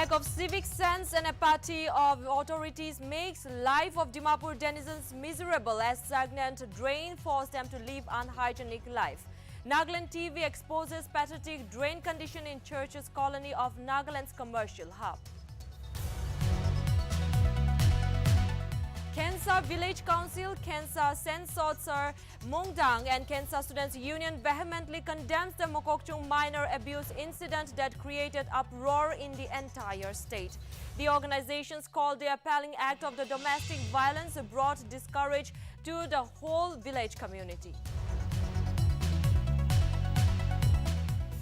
lack of civic sense and apathy of authorities makes life of Dimapur denizens miserable as stagnant drain force them to live unhygienic life. Nltv exposes pathetic drain condition in Churches colony of Nagaland's commercial hub. Khensa Village Council, Khensa Sensotsar, Mungdang and Khensa Students Union vehemently condemns the Mokokchung minor abuse incident that created uproar in the entire state. The organizations called the appalling act of the domestic violence brought discourage to the whole village community.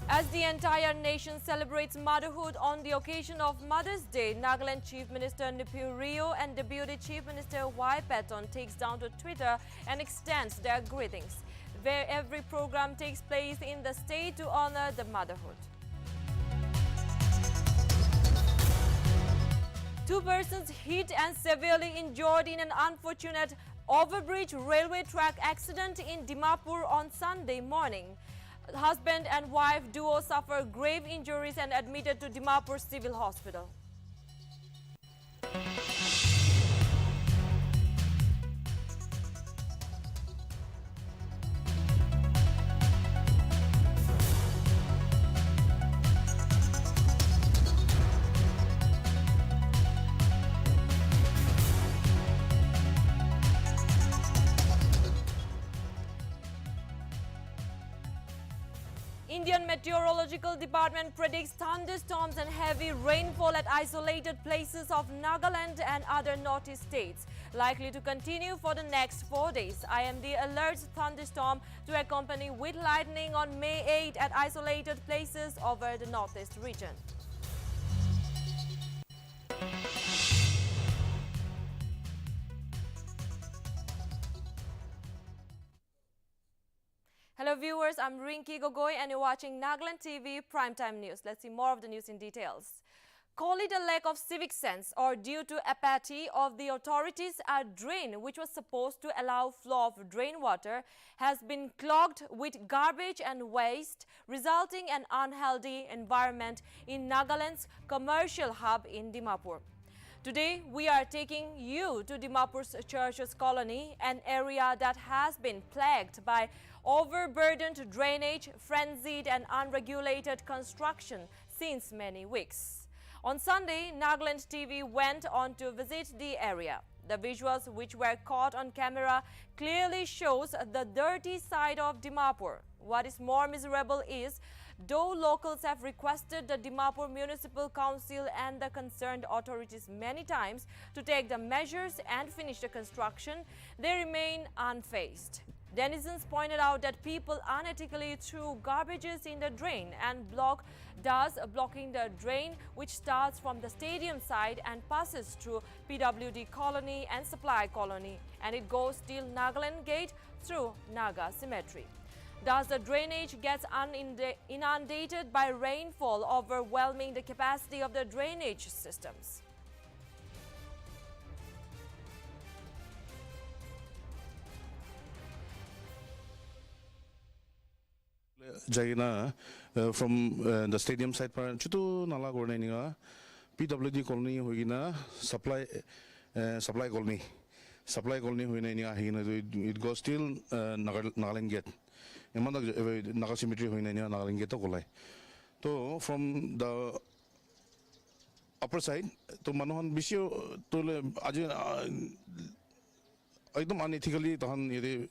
As the entire nation celebrates motherhood on the occasion of Mother's Day, Nagaland Chief Minister Nltv and Deputy Chief Minister Y. Paton takes down to Twitter and extends their greetings, where every program takes place in the state to honor the motherhood. Two persons hit and severely injured in an unfortunate overbridge railway track accident in Dimapur on Sunday morning. Husband and wife duo suffer grave injuries and admitted to Dimapur Civil Hospital. Indian Meteorological Department predicts thunderstorms and heavy rainfall at isolated places of Nagaland and other northeast states, likely to continue for the next 4 days. IMD alerts thunderstorm to accompany with lightning on May 8 at isolated places over the northeast region. Hello viewers, I'm Rinki Gogoi and you're watching Nltv Primetime News. Let's see more of the news in details. Call it a lack of civic sense or due to apathy of the authorities, a drain which was supposed to allow flow of drain water has been clogged with garbage and waste, resulting in an unhealthy environment in Nagaland's commercial hub in Dimapur. Today, we are taking you to Dimapur's Churches colony, an area that has been plagued by overburdened drainage, frenzied and unregulated construction since many weeks. On Sunday, Nltv went on to visit the area. The visuals which were caught on camera clearly shows the dirty side of Dimapur. What is more miserable is, though locals have requested the Dimapur Municipal Council and the concerned authorities many times to take the measures and finish the construction, they remain unfazed. Denizens pointed out that people unethically threw garbages in the drain and blocking the drain which starts from the stadium side and passes through PWD colony and supply colony, and it goes till Nagaland Gate through Naga Cemetery. Thus, the drainage gets inundated by rainfall, overwhelming the capacity of the drainage systems. Jaina from the stadium side par chutu nala gorne ninga PWD colony hoina supply colony hoina ninga hina it goes till Nagaland Gate emanda Naga Cemetery hoina ninga Nagaland Gate to kolai to from the upper side to manohan bisio to aje ekdom unethically tahan yede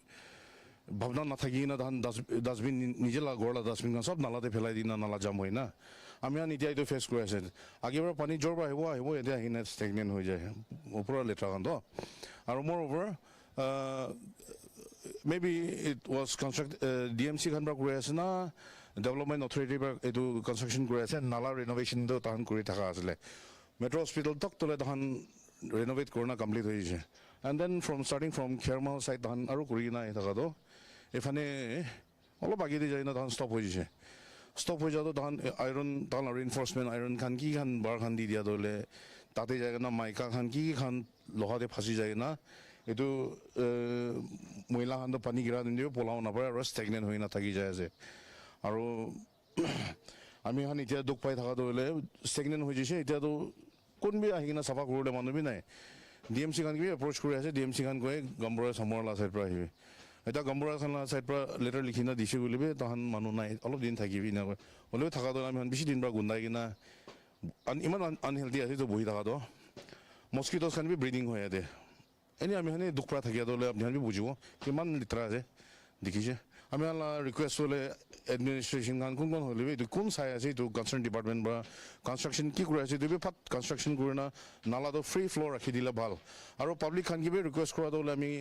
भावना ना थकी ना धान dustbin निजेला गोड़ा dustbin का सब नाला ते फैलाई दी ना नाला जाम हुई ना हम यहाँ नीचे तो फेस करें सें आगे बार पानी जोर बार है वो ये ही ना स्टेगनेंट हो जाए ऊपर लेटरा kan तो और moreover maybe it was construct DMC kan बार करें सें ना development authority बार itu construction करें सें नाला renovation तो ताहन करी थका असले metro hospital तक तो ले ताहन renovate करना complete हो जाए and then starting from Kermal side ताहन आरो करी ना ये थका तो एफाने all बाकी दे जाए ना ताहन stop हो जाए stop हो जाए तो ताहन iron ताहन reinforcement iron खान की खान बार खान दी दिया तो ले ताते जाएगा ना माइका खान की खान लोहा दे फंसी जाएगा ना ये तो महिला खान तो पानी गिरा देंगे पोलाव ना पड़ा रस stagnant हुई ना थकी जाए से आरो আমি হান এতিয়া দুখ পাই থাকাটো হ'লে ষ্টেগনেণ্ট হৈ গৈছে এতিয়াতো কোনবি আহি কিনে চাফা কৰোঁতে মানুহবি নাই DMC খান কিবি এপ্ৰ'চ কৰি আছে DMC খান গৈ গম্বৰা চামৰলা ছাইড পৰা আহিবি এতিয়া গম্বৰা খান ছাইড পৰা লেটাৰ লিখি না দিছে বুলিবি তাহান মানুহ নাই অলপ দিন থাকিবি এনেকৈ হ'লেও থকাটো আমি বেছি দিন পৰা গোন্ধাই কিনা ইমান আনহেল্ডি আছে তো বহি থকাটো মস্কিটোজ খান বি ব্ৰিডিং হৈ আছে এনেই আমি হানি দুখ পৰা থাকিয়াটো হ'লে আপুনি বুজিব কিমান লেতেৰা আছে দেখিছে আমি ৰিকুৱেষ্ট হ'লে এডমিনিষ্ট্ৰেশ্যন খান কোন হ'লে এইটো কোন চাই আছে এইটো কনচাৰ্ণ ডিপাৰ্টমেণ্ট বা কনষ্ট্ৰাকশ্যন কি কৰি আছে এইটো ফাট কনষ্ট্ৰাকশ্যন কৰি না নালাটো ফ্ৰী ফ্ল'ৰ ৰাখি দিলে ভাল আৰু পাব্লিক খান কিবি ৰিকুৱেষ্ট কৰাটো হ'লে আমি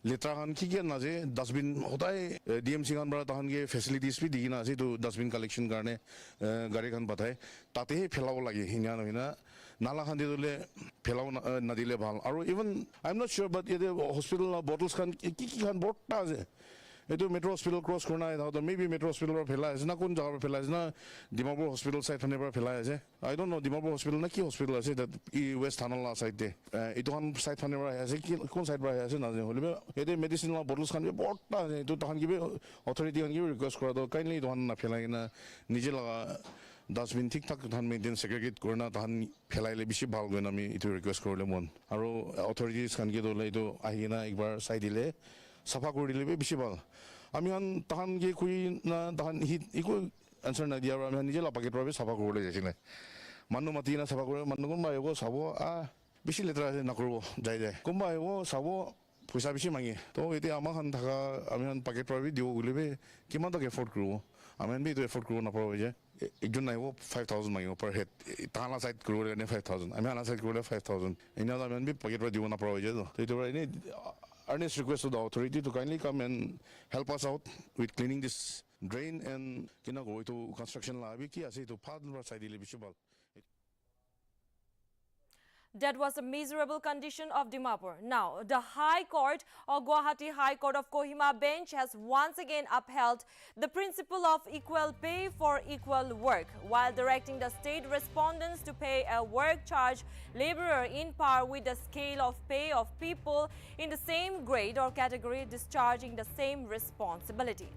লেতেৰা খান কি নাজে ডাষ্টবিন সদায় DMC খান পৰা তাহানকে ফেচিলিটিজ বি দি কিনে আছে এইটো ডাষ্টবিন কালেকশ্যন কাৰণে গাড়ীখন পঠায় তাতেহে পেলাব লাগে সিনা নহয় না নালা খান দি দিলে পেলাব নাদিলে ভাল আৰু even I am not sure but ইয়াতে হস্পিটেল বটলছ খান কি খান বৰ্তা আছে এইটো মেট্ৰ' হস্পিটেল ক্ৰছ কৰা নাই তাহাঁতৰ মেবি মেট্ৰ' হস্পিটেলৰ পৰা পেলাই আছে না কোন জেগাৰ পৰা পেলাই আছে না ডিমাপুৰ হস্পিটেল চাইড ফালৰ পৰা পেলাই আছে আই ডণ্ট ন' ডিমাপুৰ হস্পিটেল না কি হস্পিটেল আছে তাত ৱেষ্ট থানালা চাইডে এইটোখন চাইড ফালৰ পৰা আহি আছে কি কোন চাইড পৰা আহি আছে নাজানো হ'লেও এইটো মেডিচিন বটলছ খান বৰ্তা আছে এইটো তাহান কিবি অথৰিটি খান কিবি ৰিকুৱেষ্ট কৰাটো কাইণ্ডলি তাহান নাপেলাই কিনে নিজে লগা ডাষ্টবিন ঠিক ঠাক তাহান মেইনটেইন ছেগ্ৰিগেট কৰি না তাহান পেলাইলে বেছি ভাল গৈ আমি এইটো ৰিকুৱেষ্ট কৰিলে মন আৰু অথৰিটিজ খান কি হ'লে এইটো আহি কিনে একবাৰ চাই দিলে চাফা কৰি দিলে বেছি ভাল আমি তাহান কি কৰি না তাহান একো এনচাৰ নিদিয়ে আৰু আমি নিজে লাপাকেটৰ বাবে চাফা কৰিবলৈ যাইছিলে মানুহ মাতি কিনে চাফা কৰে মানুহ কোনোবা আহিব চাব বেছি লেতেৰা আছে নকৰিব যায় কোনোবা আহিব চাব পইচা বেছি মাঙে তো এতিয়া আমাৰ খান থকা আমি পাকেট পৰা দিব বুলিবি কিমান টকা এফৰ্ড কৰিব আমি এইটো এফৰ্ড কৰিব নাপাব যে একজন আহিব 5,000 মাগিব পাৰ হেড তাহানা চাইড কৰিবলৈ কাৰণে 5,000 আমি আনা চাইড কৰিলে 5,000 এনেও আমি পাকেট পৰা দিব নাপাব যে তো এইটো পৰা এনেই earnest request to the authority to kindly come and help us out with cleaning this drain and go to construction lobby ki ase to phad side ile bishobal. That was a miserable condition of Dimapur. Now, the High Court or Guwahati High Court of Kohima bench has once again upheld the principle of equal pay for equal work while directing the state respondents to pay a work charge laborer in par with the scale of pay of people in the same grade or category discharging the same responsibility.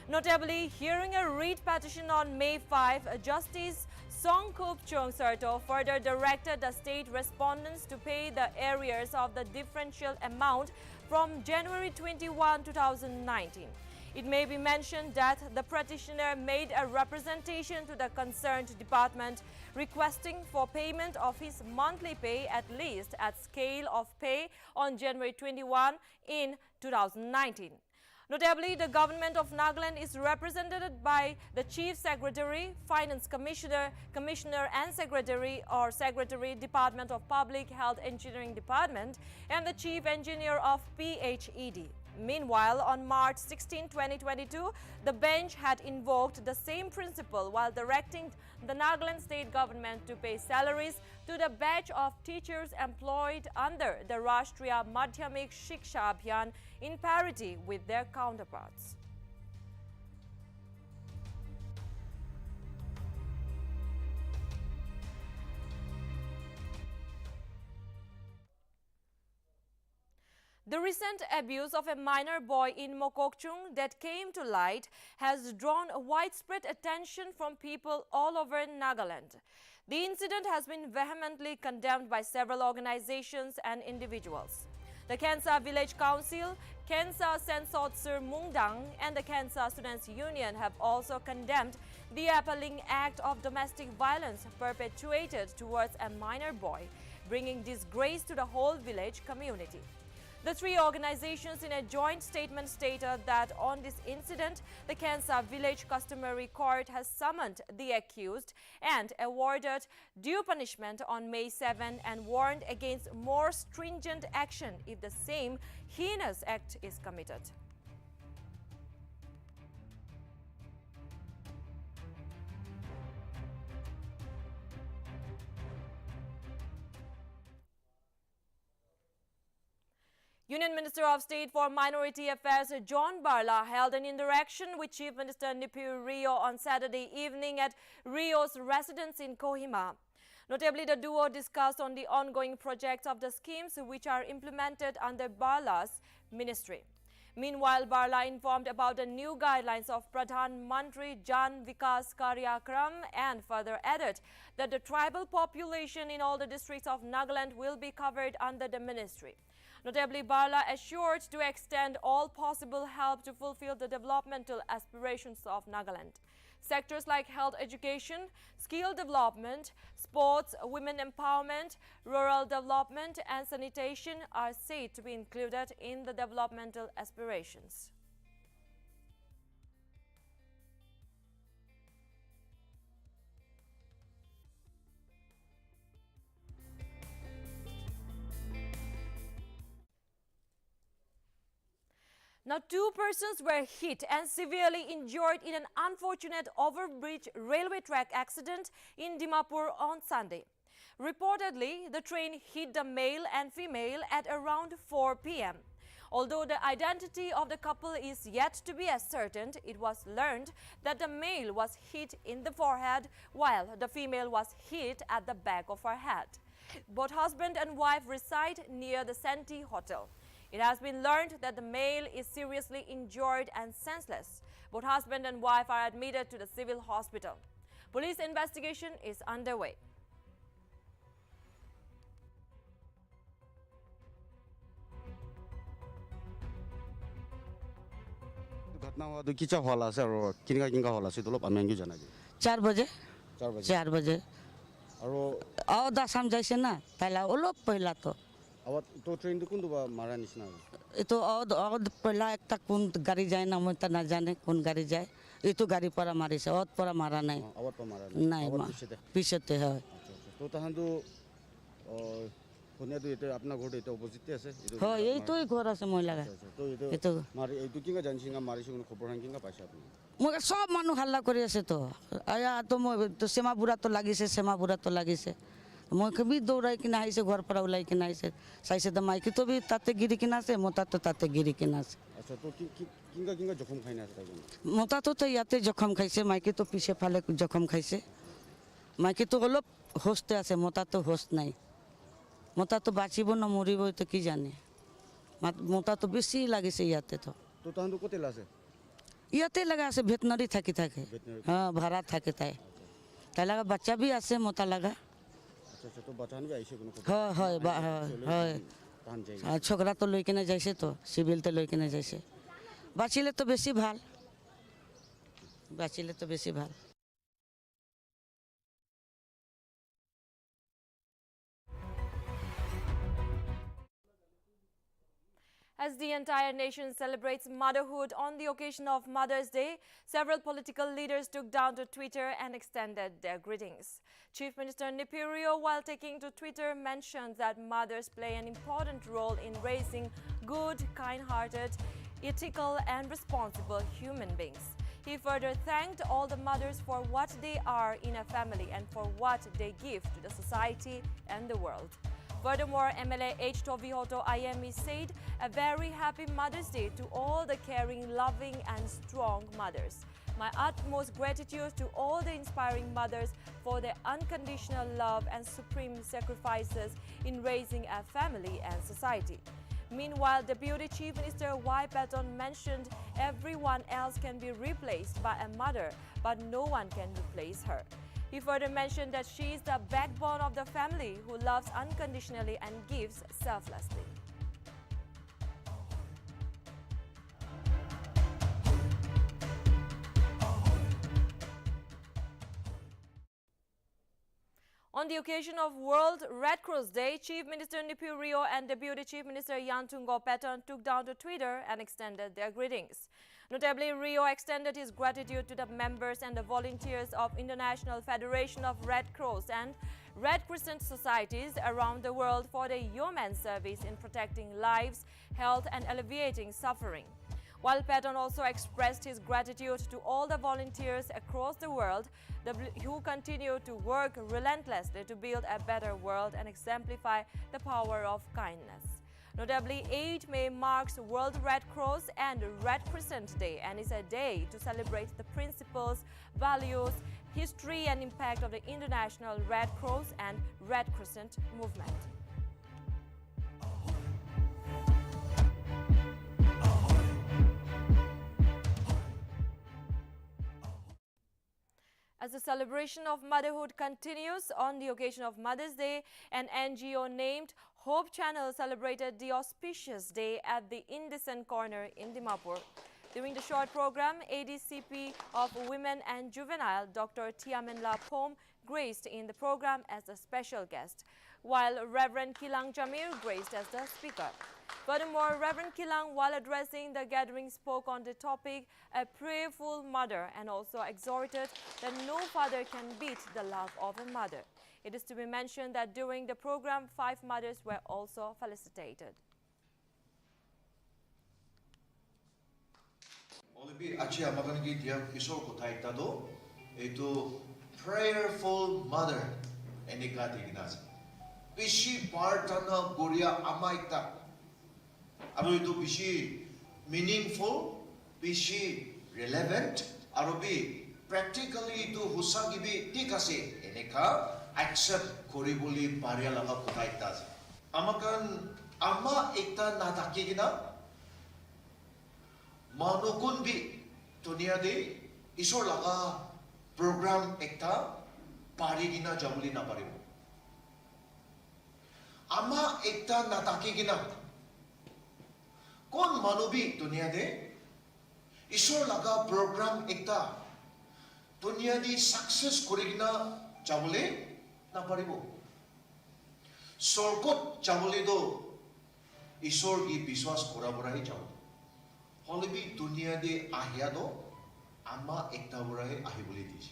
Notably, hearing a writ petition on May 5, Justice Songkup Chongserto further directed the state respondents to pay the arrears of the differential amount from January 21, 2019. It may be mentioned that the petitioner made a representation to the concerned department requesting for payment of his monthly pay at least at scale of pay on January 21 in 2019. Notably, the government of Nagaland is represented by the Chief Secretary, Finance Commissioner, Commissioner and Secretary or Secretary, Department of Public Health Engineering Department and the Chief Engineer of PHED. Meanwhile, on March 16, 2022, the bench had invoked the same principle while directing the Nagaland state government to pay salaries to the batch of teachers employed under the Rashtriya Madhyamik Shiksha Abhiyan in parity with their counterparts. The recent abuse of a minor boy in Mokokchung that came to light has drawn widespread attention from people all over Nagaland. The incident has been vehemently condemned by several organizations and individuals. The Khensa Village Council, Khensa Sensotsur Mungdang and the Khensa Students Union have also condemned the appalling act of domestic violence perpetuated towards a minor boy, bringing disgrace to the whole village community. The three organizations in a joint statement stated that on this incident, the Khensa Village Customary Court has summoned the accused and awarded due punishment on May 7 and warned against more stringent action if the same heinous act is committed. Union Minister of State for Minority Affairs John Barla held an interaction with Chief Minister Nltv Rio on Saturday evening at Rio's residence in Kohima. Notably, the duo discussed on the ongoing projects of the schemes which are implemented under Barla's ministry. Meanwhile, Barla informed about the new guidelines of Pradhan Mantri Jan Vikas Karyakram and further added that the tribal population in all the districts of Nagaland will be covered under the ministry. Notably, Barla assured to extend all possible help to fulfill the developmental aspirations of Nagaland. Sectors like health education, skill development, sports, women empowerment, rural development and sanitation are said to be included in the developmental aspirations. Now, 2 persons were hit and severely injured in an unfortunate overbridge railway track accident in Dimapur on Sunday. Reportedly, the train hit the male and female at around 4 p.m. Although the identity of the couple is yet to be ascertained, it was learned that the male was hit in the forehead while the female was hit at the back of her head. Both husband and wife reside near the Senti Hotel. It has been learned that the male is seriously injured and senseless. Both husband and wife are admitted to the civil hospital. Police investigation is underway. घटना हुआ तो किचा होला से और किनका होला से तो लोग अमेंगे जना जी 4 बजे 4 बजे और और दासाम जैसे ना पहला वो लोग पहला तो अब तो ट्रेन तो कौन तो मारा निशना ये तो और पहला एक तक कौन गाड़ी जाए ना मैं तो ना जाने कौन गाड़ी जाए ये तो गाड़ी पर मारी से और पर मारा नहीं और पर मारा नहीं पीछे ते है तो तहन तो होने तो ये तो अपना घोड़े तो अपोजिट है से हाँ यही तो ही घोड़ा से मोइला है तो ये तो मारे ये तो किंगा जानसिंगा मारे से उन्हें खबर किंगा पैसा अपने मुझे सब मानु हल्ला करे से तो आया तो मैं तो सेमा बुरा तो लगी से मैं कभी दौड़ाई कि नहीं से घर पर उलाई कि नहीं से सही से दमाई की तो भी ताते गिरी कि ना से मोता तो ताते गिरी कि ना से अच्छा तो किंगा जखम खाई ना से मोता तो याते जखम खाई से माइकी तो पीछे फाले जखम खाई से माइकी तो लोग होस्ते आसे मोता तो होस्ट नहीं मोता तो बाचिबो न मरिबो तो की जाने मोता तो बेसी लगे से याते तो तहन तो कोते लासे याते लगा से भेटनरी थाकी हाँ भाड़ा थाके ताए लगा बच्चा भी आसे मोता लगा अच्छा तो बचान भी आइसे कोनो हाँ छोकरा तो लई के जैसे तो सिविल तो लई के जैसे बाचिले तो बेसी भाल As the entire nation celebrates motherhood on the occasion of Mother's Day, several political leaders took down to Twitter and extended their greetings. Chief Minister Nipirio, while taking to Twitter, mentioned that mothers play an important role in raising good, kind-hearted, ethical and responsible human beings. He further thanked all the mothers for what they are in a family and for what they give to the society and the world. Furthermore, MLA Nltv IME said a very happy Mother's Day to all the caring, loving and strong mothers. My utmost gratitude to all the inspiring mothers for their unconditional love and supreme sacrifices in raising a family and society. Meanwhile, Deputy Chief Minister Y. Patton mentioned everyone else can be replaced by a mother, but no one can replace her. He further mentioned that she is the backbone of the family who loves unconditionally and gives selflessly. On the occasion of World Red Cross Day, Chief Minister Nipirio and Deputy Chief Minister Yantungo Patton took down to Twitter and extended their greetings. Notably, Rio extended his gratitude to the members and the volunteers of International Federation of Red Cross and Red Crescent societies around the world for their yeoman service in protecting lives, health and alleviating suffering. While Patton also expressed his gratitude to all the volunteers across the world who continue to work relentlessly to build a better world and exemplify the power of kindness. Notably, 8 May marks World Red Cross and Red Crescent Day and is a day to celebrate the principles, values, history and impact of the International Red Cross and Red Crescent movement. As the celebration of motherhood continues on the occasion of Mother's Day, an NGO named Hope Channel celebrated the auspicious day at the Indecent Corner in Dimapur. During the short program, ADCP of Women and Juvenile, Dr. Tiamenla Pom, graced in the program as a special guest, while Reverend Kilang Jamir graced as the speaker. Furthermore, Reverend Kilang, while addressing the gathering, spoke on the topic, a prayerful mother, and also exhorted that no father can beat the love of a mother. It is to be mentioned that during the program, 5 mothers were also felicitated. Olibi achi amagan ki dia kisor kothai ta do etu prayerful mother enika dignas bishi partana goria amaita aru etu bishi meaningful bishi relevant aru bi practically etu husagi bi tik ase enika accept koriboli paria laga kothai ta amakan ama ekta nadaki gina Manukun bi dunia de isor laga program ekta pari gina jamuli na paribo. Ama ekta nataki gina kon manu bi dunia de isor laga program ekta dunia di success kori gina jamuli na paribo. Sorkot jamuli do isor gi biswas kora borai jamuli. Holibi dunia de ahya do ama ekta borai ahi boli diji.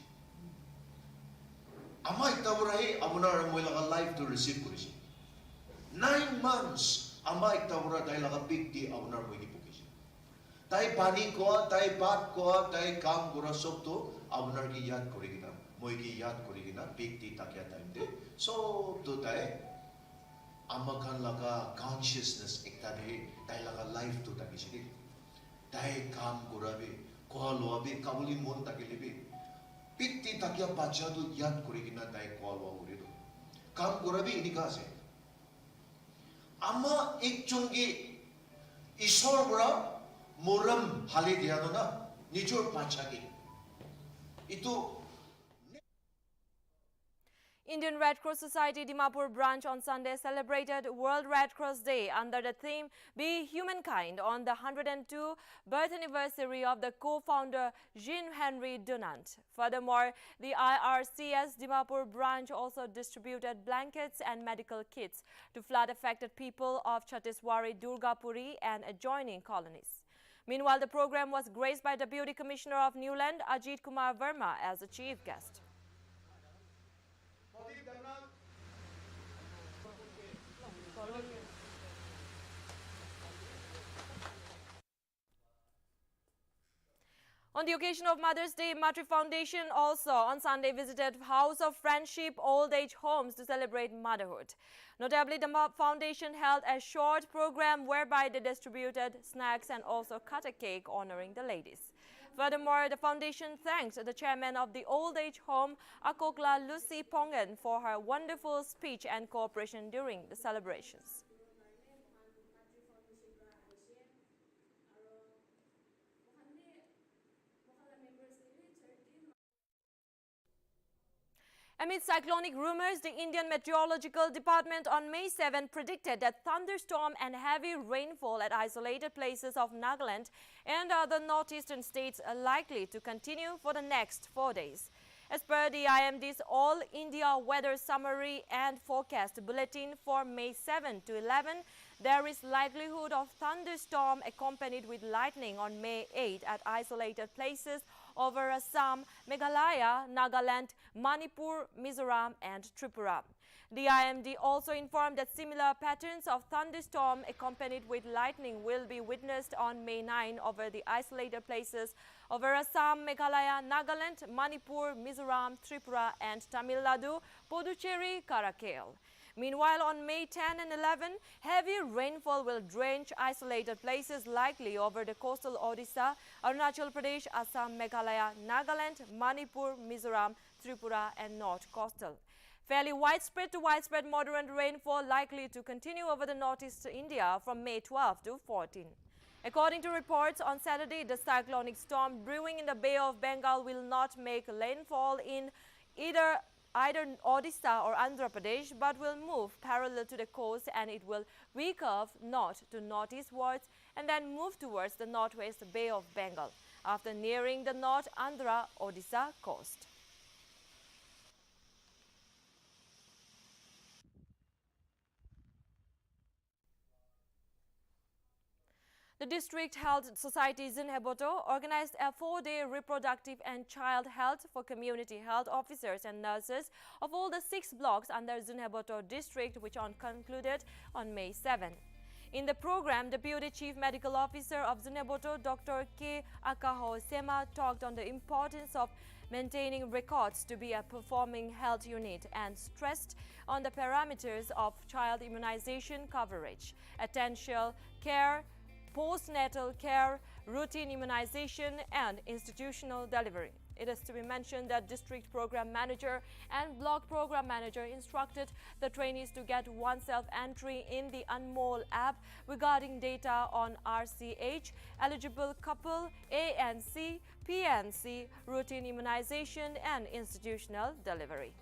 Ama ekta borai abunar moi laga life to receive korisi. 9 months ama ekta borai dai laga big di abunar moi gi pukisi. Tai pani ko, tai bat ko, tai kam gora sob to abunar gi yad korigina, moi gi yad korigina big di takya time de. So to tai ama kan laga consciousness ekta de tai laga life to takisi. Dai kam gorabe, koha loabe, kabuli mon takelibe. Pitti takya bacha tu yad korigina dai koha loa gorido. Kam gorabe ini kase. Ama ek chungi isor bora moram hale diya do na nijor bacha ki. Itu Indian Red Cross Society Dimapur branch on Sunday celebrated World Red Cross Day under the theme Be Humankind on the 102 birth anniversary of the co-founder Jean-Henri Dunant. Furthermore, the IRCS Dimapur branch also distributed blankets and medical kits to flood-affected people of Chhattiswari, Durgapuri and adjoining colonies. Meanwhile, the program was graced by Deputy Commissioner of Newland, Ajit Kumar Verma, as the chief guest. On the occasion of Mother's Day, Matri Foundation also on Sunday visited House of Friendship Old Age Homes to celebrate motherhood. Notably, the foundation held a short program whereby they distributed snacks and also cut a cake honoring the ladies. Furthermore, the foundation thanked the chairman of the old age home, Akokla Lucy Pongan, for her wonderful speech and cooperation during the celebrations. Amid cyclonic rumors, the Indian Meteorological Department on May 7 predicted that thunderstorm and heavy rainfall at isolated places of Nagaland and other northeastern states are likely to continue for the next 4 days. As per the IMD's All India Weather Summary and Forecast Bulletin for May 7 to 11, there is likelihood of thunderstorm accompanied with lightning on May 8 at isolated places over Assam, Meghalaya, Nagaland, Manipur, Mizoram and Tripura. The IMD also informed that similar patterns of thunderstorm accompanied with lightning will be witnessed on May 9 over the isolated places over Assam, Meghalaya, Nagaland, Manipur, Mizoram, Tripura and Tamil Nadu, Puducherry, Karaikal. Meanwhile, on May 10 and 11, heavy rainfall will drench isolated places likely over the coastal Odisha, Arunachal Pradesh, Assam, Meghalaya, Nagaland, Manipur, Mizoram, Tripura and North Coastal. Fairly widespread to widespread moderate rainfall likely to continue over the northeast India from May 12 to 14. According to reports on Saturday, the cyclonic storm brewing in the Bay of Bengal will not make landfall in either Odisha or Andhra Pradesh, but will move parallel to the coast, and it will recurve north to northeastwards and then move towards the northwest Bay of Bengal after nearing the North Andhra Odisha coast. The District Health Society Zinheboto organized a 4-day reproductive and child health for community health officers and nurses of all the 6 blocks under Zinheboto district, which concluded on May 7. In the program, Deputy Chief Medical Officer of Zinheboto, Dr. K. Akaho Sema, talked on the importance of maintaining records to be a performing health unit and stressed on the parameters of child immunization coverage, attential care, postnatal care, routine immunization, and institutional delivery. It is to be mentioned that District Program Manager and Block Program Manager instructed the trainees to get oneself entry in the Anmol app regarding data on RCH, eligible couple, ANC, PNC, routine immunization, and institutional delivery.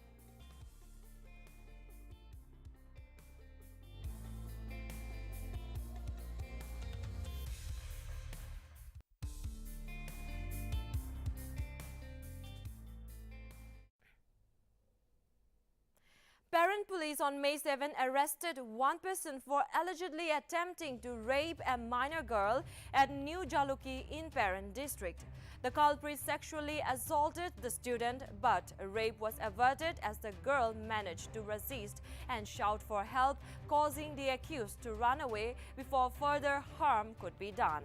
Parent police on May 7 arrested one person for allegedly attempting to rape a minor girl at New Jaluki in Parent district. The culprit sexually assaulted the student, but rape was averted as the girl managed to resist and shout for help, causing the accused to run away before further harm could be done.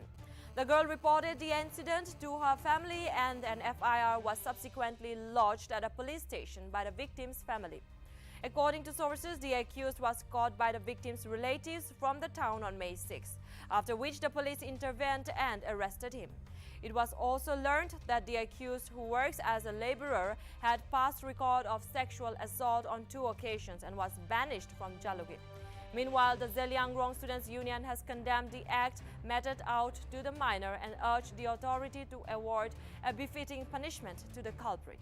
The girl reported the incident to her family, and an FIR was subsequently lodged at a police station by the victim's family. According to sources, the accused was caught by the victim's relatives from the town on May 6, after which the police intervened and arrested him. It was also learned that the accused, who works as a laborer, had past record of sexual assault on 2 occasions and was banished from Jalugi. Meanwhile, the Zeliangrong Students' Union has condemned the act meted out to the minor and urged the authority to award a befitting punishment to the culprit.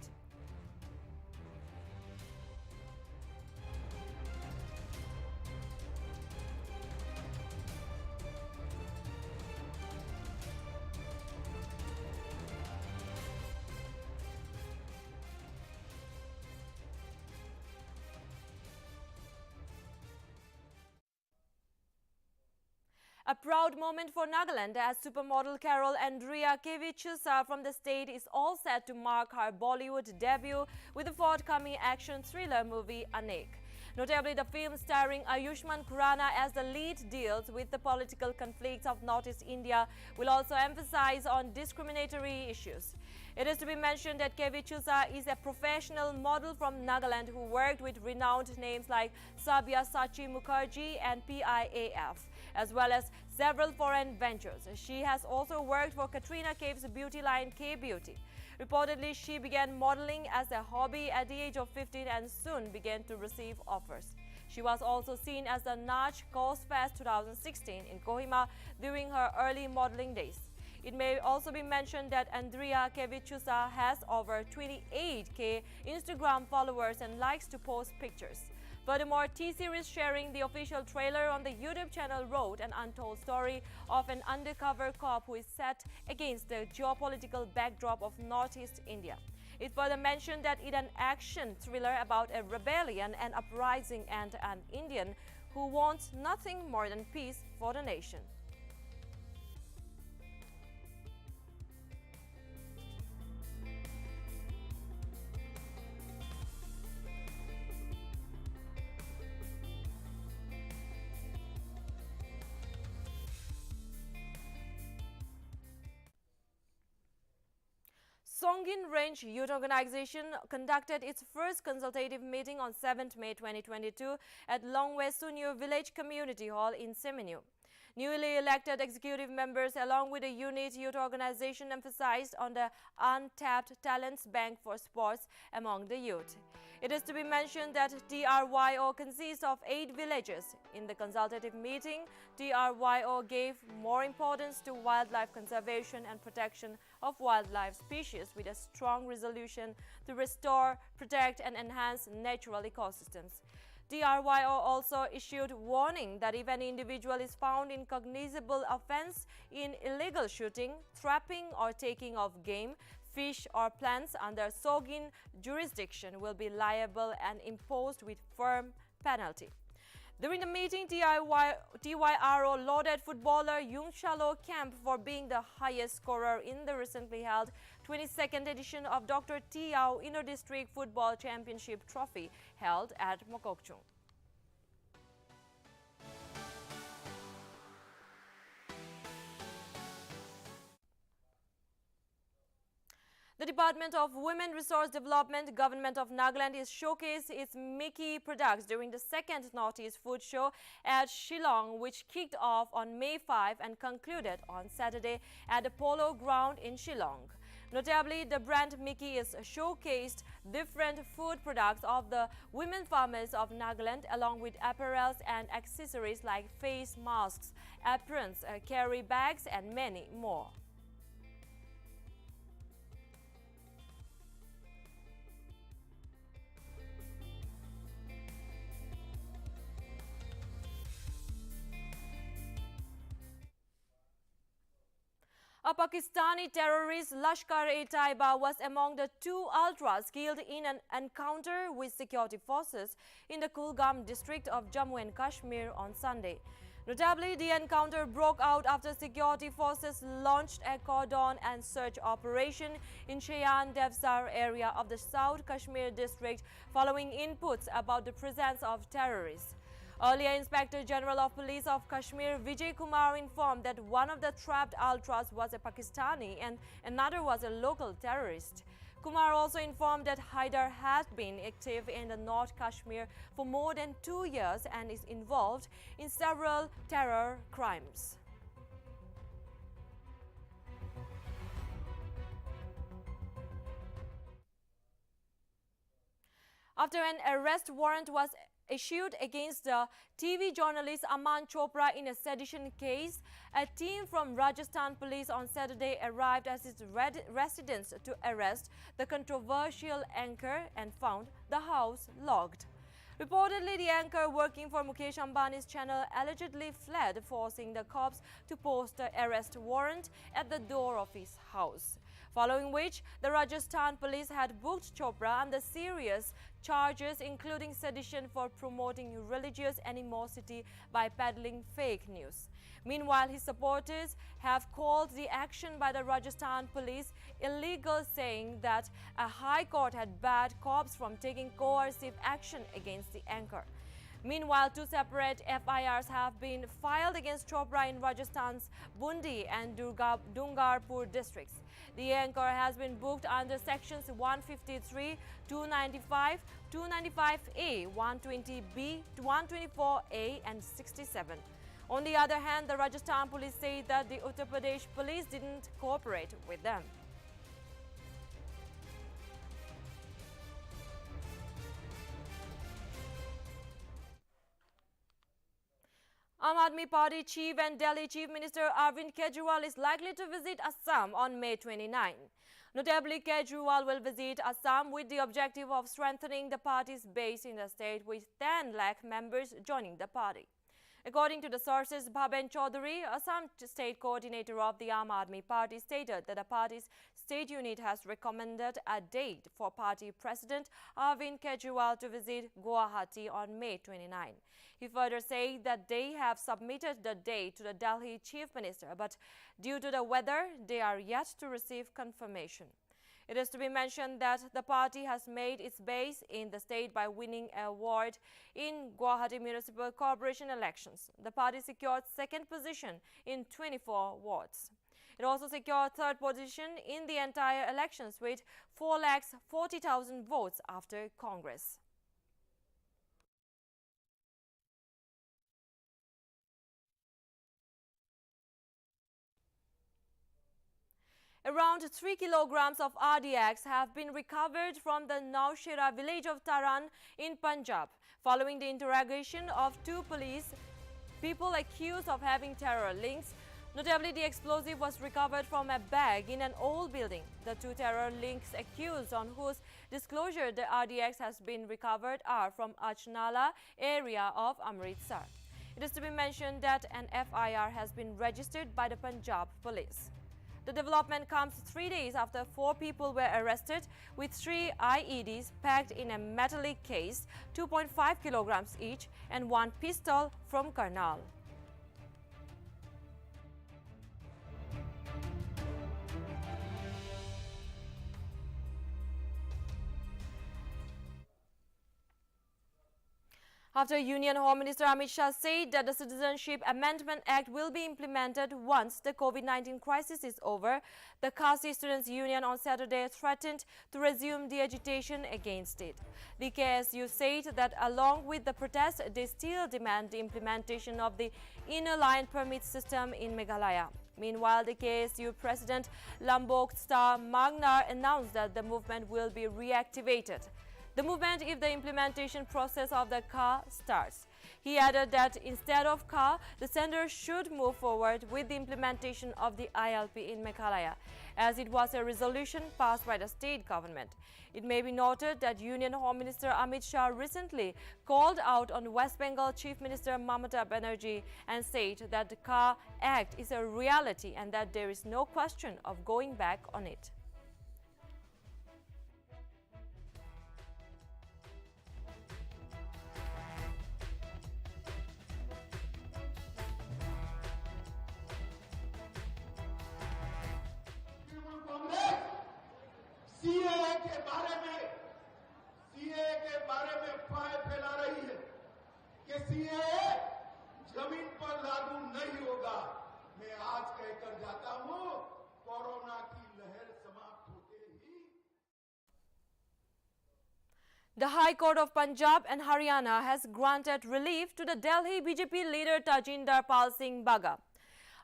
A proud moment for Nagaland as supermodel Carol Andrea Kevichusa from the state is all set to mark her Bollywood debut with the forthcoming action thriller movie Anek. Notably, the film starring Ayushmann Khurrana as the lead deals with the political conflicts of Northeast India will also emphasize on discriminatory issues. It is to be mentioned that Kevichusa is a professional model from Nagaland who worked with renowned names like Sabyasachi Mukherjee and PIAF, as well as several foreign ventures. She has also worked for Katrina Kaif's beauty line K-Beauty. Reportedly, she began modeling as a hobby at the age of 15 and soon began to receive offers. She was also seen as the Nach Coast Fest 2016 in Kohima during her early modeling days. It may also be mentioned that Andrea Kevichusa has over 28K Instagram followers and likes to post pictures. Furthermore, T-Series sharing the official trailer on the YouTube channel wrote an untold story of an undercover cop who is set against the geopolitical backdrop of Northeast India. It further mentioned that it is an action thriller about a rebellion and uprising and an Indian who wants nothing more than peace for the nation. Songin Range Youth Organization conducted its first consultative meeting on 7th May 2022 at Longwe Sunyu Village Community Hall in Seminyu. Newly elected executive members along with the unit youth organization emphasized on the untapped talents bank for sports among the youth. It is to be mentioned that TRYO consists of 8 villages. In the consultative meeting, TRYO gave more importance to wildlife conservation and protection of wildlife species with a strong resolution to restore, protect and enhance natural ecosystems. TRYO also issued warning that if any individual is found in cognizable offense in illegal shooting, trapping or taking of game, fish or plants under Sogin jurisdiction will be liable and imposed with firm penalty. During the meeting, TYRO lauded footballer Yung Shalo Kemp for being the highest scorer in the recently held 22nd edition of Dr. Tiao Inter-District Football Championship Trophy held at Mokokchung. The Department of Women Resource Development, Government of Nagaland is showcased its Mickey products during the second Northeast Food Show at Shillong, which kicked off on May 5 and concluded on Saturday at the Polo Ground in Shillong. Notably, the brand Mickey is showcased different food products of the women farmers of Nagaland along with apparels and accessories like face masks, aprons, carry bags and many more. A Pakistani terrorist, Lashkar-e-Taiba, was among the 2 ultras killed in an encounter with security forces in the Kulgam district of Jammu and Kashmir on Sunday. Notably, the encounter broke out after security forces launched a cordon and search operation in Cheyenne Devsar area of the South Kashmir district following inputs about the presence of terrorists. Earlier, Inspector General of Police of Kashmir Vijay Kumar informed that one of the trapped ultras was a Pakistani and another was a local terrorist. Kumar also informed that Haidar had been active in the North Kashmir for more than 2 years and is involved in several terror crimes. After an arrest warrant was issued against the TV journalist Aman Chopra in a sedition case, a team from Rajasthan police on Saturday arrived at his residence to arrest the controversial anchor and found the house locked. Reportedly, the anchor working for Mukesh Ambani's channel allegedly fled, forcing the cops to post the arrest warrant at the door of his house. Following which, the Rajasthan police had booked Chopra under serious charges including sedition for promoting religious animosity by peddling fake news. Meanwhile, his supporters have called the action by the Rajasthan police illegal, saying that a high court had barred cops from taking coercive action against the anchor. Meanwhile, 2 separate FIRs have been filed against Chopra in Rajasthan's Bundi and Dungarpur districts. The anchor has been booked under sections 153, 295, 295A, 120B, 124A and 67. On the other hand, the Rajasthan police say that the Uttar Pradesh police didn't cooperate with them. Aam Aadmi Party chief and Delhi Chief Minister Arvind Kejriwal is likely to visit Assam on May 29. Notably, Kejriwal will visit Assam with the objective of strengthening the party's base in the state, with 10 lakh members joining the party. According to the sources, Bhaben Chaudhary, Assam state coordinator of the Aam Aadmi Party, stated that the party's state unit has recommended a date for party president Arvind Kejriwal to visit Guwahati on May 29. He further said that they have submitted the date to the Delhi Chief Minister, but due to the weather, they are yet to receive confirmation. It is to be mentioned that the party has made its base in the state by winning a ward in Guwahati Municipal Corporation elections. The party secured 2nd position in 24 wards. It also secured 3rd position in the entire elections with 4,40,000 votes after Congress. Around 3 kilograms of RDX have been recovered from the Naushera village of Taran in Punjab, following the interrogation of two police people accused of having terror links. Notably, the explosive was recovered from a bag in an old building. The two terror links accused on whose disclosure the RDX has been recovered are from Ajnala area of Amritsar. It is to be mentioned that an FIR has been registered by the Punjab police. The development comes 3 days after 4 people were arrested with 3 IEDs packed in a metallic case, 2.5 kilograms each, and 1 pistol from Karnal. After Union Home Minister Amit Shah said that the Citizenship Amendment Act will be implemented once the COVID-19 crisis is over, the Khasi Students' Union on Saturday threatened to resume the agitation against it. The KSU said that along with the protest, they still demand the implementation of the inner line permit system in Meghalaya. Meanwhile, the KSU President Lambok Star Magnar announced that the movement will be reactivated. The movement if the implementation process of the CA starts. He added that instead of CA, the center should move forward with the implementation of the ILP in Meghalaya, as it was a resolution passed by the state government. It may be noted that Union Home Minister Amit Shah recently called out on West Bengal Chief Minister Mamata Banerjee and said that the CA Act is a reality and that there is no question of going back on it. CA के बारे में अफवाहें फैला रही है कि CA जमीन पर लागू नहीं होगा। मैं आज कहकर जाता हूं, कोरोना की लहर समाप्त होते ही। The High Court of Punjab and Haryana has granted relief to the Delhi BJP leader Tajinder Pal Singh Bagga.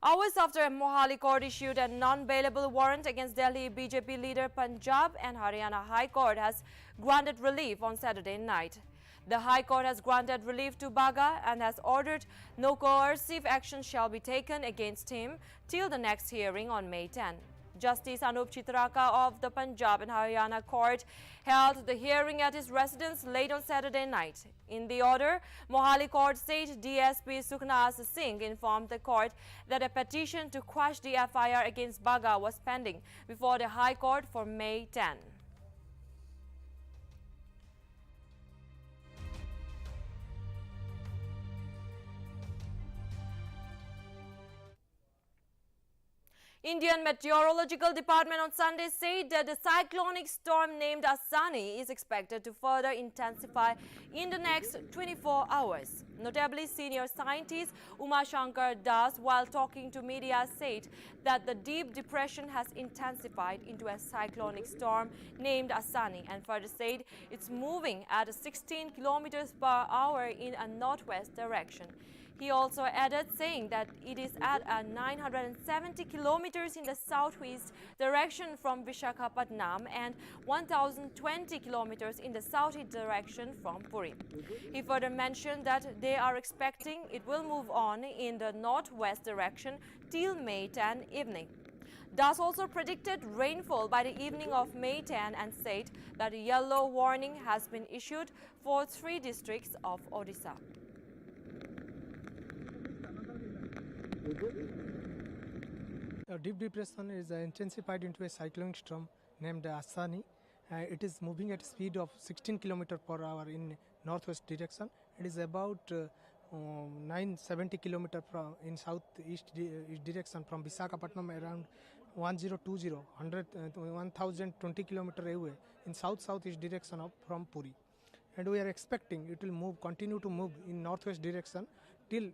Hours after Mohali Court issued a non-bailable warrant against Delhi BJP leader, Punjab and Haryana High Court has granted relief on Saturday night. The High Court has granted relief to Bagga and has ordered no coercive action shall be taken against him till the next hearing on May 10. Justice Anup Chitraka of the Punjab and Haryana Court held the hearing at his residence late on Saturday night. In the order, Mohali Court said DSP Sukhnas Singh informed the court that a petition to quash the FIR against Bagga was pending before the High Court for May 10. Indian Meteorological Department on Sunday said that the cyclonic storm named Asani is expected to further intensify in the next 24 hours. Notably, senior scientist Uma Shankar Das, while talking to media, said that the deep depression has intensified into a cyclonic storm named Asani and further said it's moving at 16 kilometers per hour in a northwest direction. He also added, saying that it is at 970 kilometers in the southeast direction from Visakhapatnam and 1020 kilometers in the southeast direction from Puri. He further mentioned that they are expecting it will move on in the northwest direction till May 10 evening. Das also predicted rainfall by the evening of May 10 and said that a yellow warning has been issued for 3 districts of Odisha. A deep depression is intensified into a cyclonic storm named Asani. It is moving at a speed of 16 km per hour in northwest direction. It is about 970 km in southeast direction from Visakhapatnam, around 1020 km away in south-southeast direction from Puri. And we are expecting it will continue to move in northwest direction till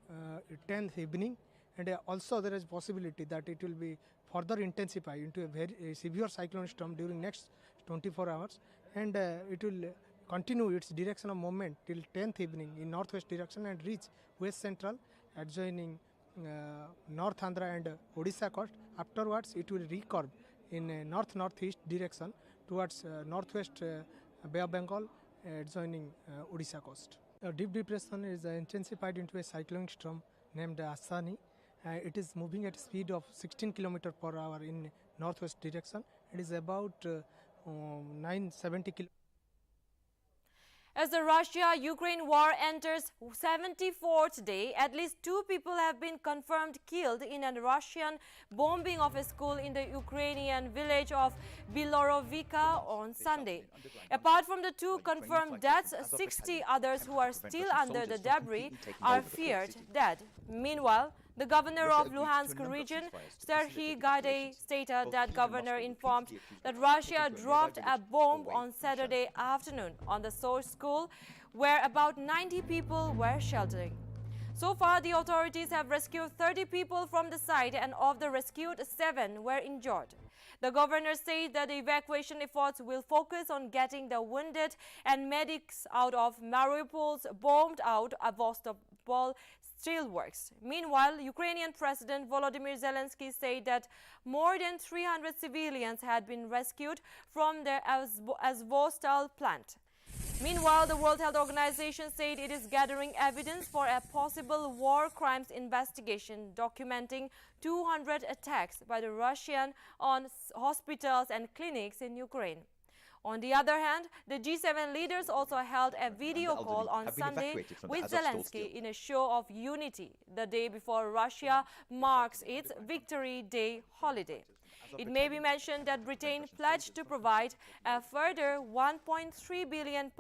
10th evening. And also there is possibility that it will be further intensify into a very severe cyclone storm during next 24 hours. And it will continue its direction of movement till 10th evening in northwest direction and reach west central adjoining North Andhra and Odisha coast. Afterwards it will recurve in a north-northeast direction towards northwest Bay of Bengal, joining Odisha coast. A deep depression is intensified into a cyclonic storm named Asani. It is moving at a speed of 16 km per hour in northwest direction. It is about 970 km. As the Russia-Ukraine war enters 74th day, at least 2 people have been confirmed killed in a Russian bombing of a school in the Ukrainian village of Bilorovivka on Sunday. Apart from the 2 confirmed deaths, 60 others who are still under the debris are feared dead. Meanwhile, the governor of Luhansk region, Serhiy Gaidai, stated that governor informed that Russia dropped a bomb on Saturday afternoon on the source school, where about 90 people were sheltering. So far, the authorities have rescued 30 people from the site, and of the rescued, 7 were injured. The governor said that the evacuation efforts will focus on getting the wounded and medics out of Mariupol's bombed-out Vostokpol steelworks. Meanwhile, Ukrainian President Volodymyr Zelensky said that more than 300 civilians had been rescued from the Azovstal plant. Meanwhile, the World Health Organization said it is gathering evidence for a possible war crimes investigation documenting 200 attacks by the Russian on hospitals and clinics in Ukraine. On the other hand, the G7 leaders also held a video call on Sunday with Zelensky in a show of unity the day before Russia marks its Victory Day holiday. It may be mentioned that Britain pledged to provide a further £1.3 billion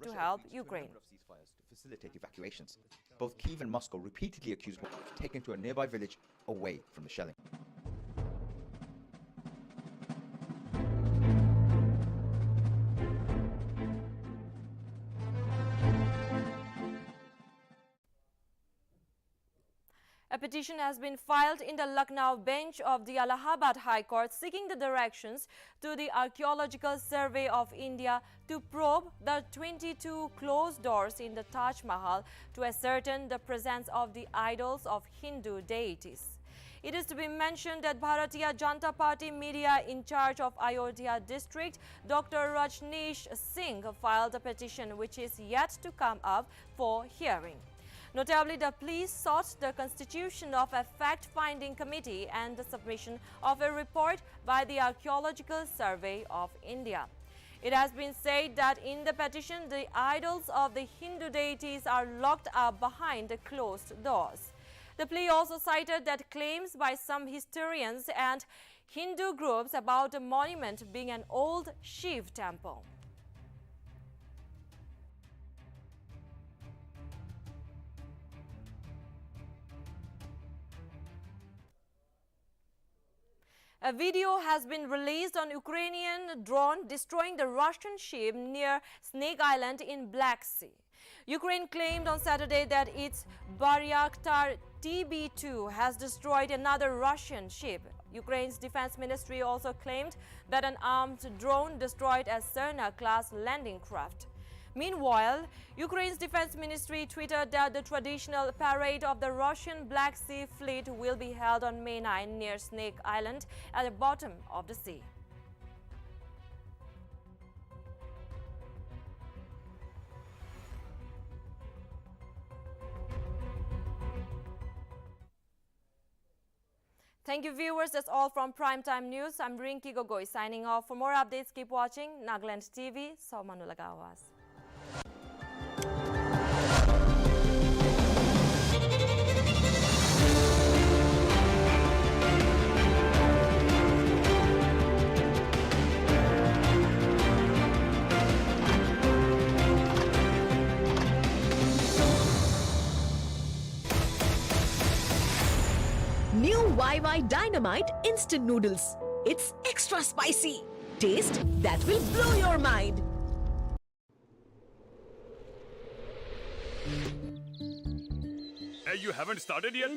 to help Ukraine. To facilitate evacuations. Both Kyiv and Moscow repeatedly accused Moscow of taking to a nearby village away from the shelling. A petition has been filed in the Lucknow bench of the Allahabad High Court seeking the directions to the Archaeological Survey of India to probe the 22 closed doors in the Taj Mahal to ascertain the presence of the idols of Hindu deities. It is to be mentioned that Bharatiya Janata Party media in charge of Ayodhya district, Dr. Rajneesh Singh, filed a petition which is yet to come up for hearing. Notably, the police sought the constitution of a fact-finding committee and the submission of a report by the Archaeological Survey of India. It has been said that in the petition, the idols of the Hindu deities are locked up behind the closed doors. The plea also cited that claims by some historians and Hindu groups about the monument being an old Shiv temple. A video has been released on Ukrainian drone destroying the Russian ship near Snake Island in Black Sea. Ukraine claimed on Saturday that its Bayraktar TB2 has destroyed another Russian ship. Ukraine's defense ministry also claimed that an armed drone destroyed a Cerna-class landing craft. Meanwhile, Ukraine's defense ministry tweeted that the traditional parade of the Russian Black Sea Fleet will be held on May 9 near Snake Island at the bottom of the sea. Thank you, viewers. That's all from Primetime News. I'm Rinki Gogoi signing off. For more updates, keep watching Nltv. Saumanulagawas. New YY Dynamite Instant Noodles. It's extra spicy. Taste that will blow your mind. Hey, you haven't started yet?